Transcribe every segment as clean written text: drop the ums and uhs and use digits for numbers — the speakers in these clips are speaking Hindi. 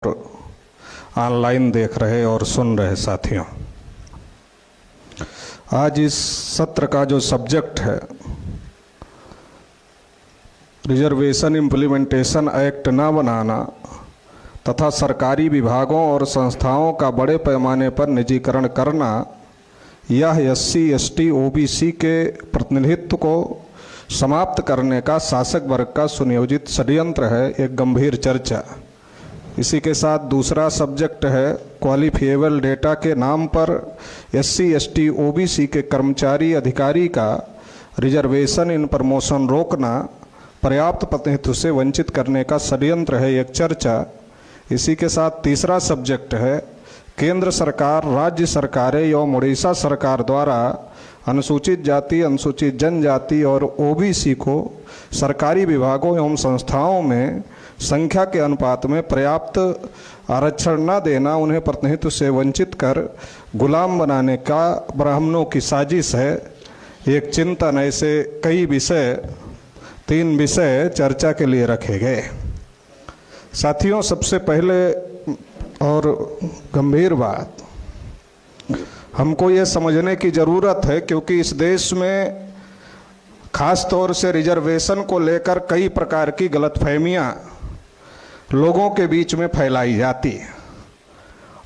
ऑनलाइन देख रहे और सुन रहे साथियों, आज इस सत्र का जो सब्जेक्ट है रिजर्वेशन इम्प्लीमेंटेशन एक्ट न बनाना तथा सरकारी विभागों और संस्थाओं का बड़े पैमाने पर निजीकरण करना, यह SC, ST, OBC के प्रतिनिधित्व को समाप्त करने का शासक वर्ग का सुनियोजित षड्यंत्र है, एक गंभीर चर्चा। इसी के साथ दूसरा सब्जेक्ट है क्वालिफिएबल डेटा के नाम पर SC, ST, OBC के कर्मचारी अधिकारी का रिजर्वेशन इन प्रमोशन रोकना, पर्याप्त प्रतिनिधित्व से वंचित करने का षड्यंत्र है, एक चर्चा। इसी के साथ तीसरा सब्जेक्ट है केंद्र सरकार, राज्य सरकारें एवं उड़ीसा सरकार द्वारा अनुसूचित जाति, अनुसूचित जनजाति और OBC को सरकारी विभागों एवं संस्थाओं में संख्या के अनुपात में पर्याप्त आरक्षण न देना, उन्हें प्रतिनिधित्व से वंचित कर गुलाम बनाने का ब्राह्मणों की साजिश है, एक चिंतन। ऐसे कई विषय, 3 विषय चर्चा के लिए रखे गए। साथियों, सबसे पहले और गंभीर बात, हमको ये समझने की ज़रूरत है क्योंकि इस देश में खास तौर से रिजर्वेशन को लेकर कई प्रकार की गलतफहमियां लोगों के बीच में फैलाई जाती है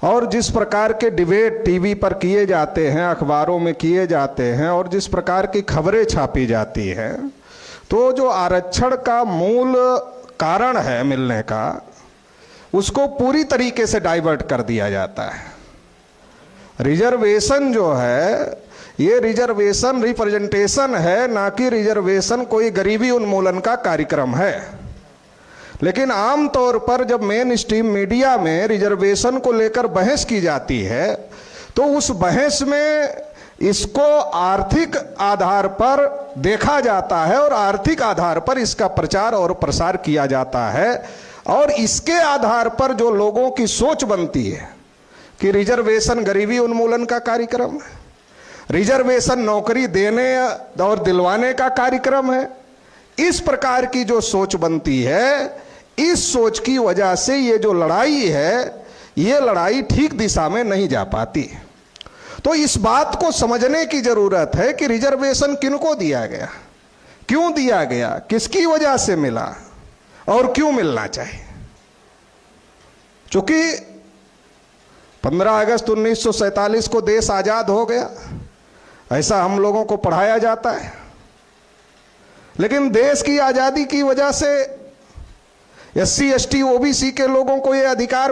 और जिस प्रकार के डिबेट टीवी पर किए जाते हैं, अखबारों में किए जाते हैं और जिस प्रकार की खबरें छापी जाती हैं, तो जो आरक्षण का मूल कारण है मिलने का, उसको पूरी तरीके से डाइवर्ट कर दिया जाता है। रिजर्वेशन जो है, ये रिजर्वेशन रिप्रेजेंटेशन है, ना कि रिजर्वेशन कोई गरीबी उन्मूलन का कार्यक्रम है। लेकिन आम तौर पर जब मेन स्ट्रीम मीडिया में रिजर्वेशन को लेकर बहस की जाती है, तो उस बहस में इसको आर्थिक आधार पर देखा जाता है और आर्थिक आधार पर इसका प्रचार और प्रसार किया जाता है और इसके आधार पर जो लोगों की सोच बनती है कि रिजर्वेशन गरीबी उन्मूलन का कार्यक्रम है, रिजर्वेशन नौकरी देने और दिलवाने का कार्यक्रम है, इस प्रकार की जो सोच बनती है, इस सोच की वजह से ये जो लड़ाई है, ये लड़ाई ठीक दिशा में नहीं जा पाती। तो इस बात को समझने की जरूरत है कि रिजर्वेशन किनको दिया गया, क्यों दिया गया, किसकी वजह से मिला और क्यों मिलना चाहिए। चूंकि 15 अगस्त 1947 को देश आजाद हो गया, ऐसा हम लोगों को पढ़ाया जाता है, लेकिन देश की आजादी की वजह से SC, ST, OBC के लोगों को ये अधिकार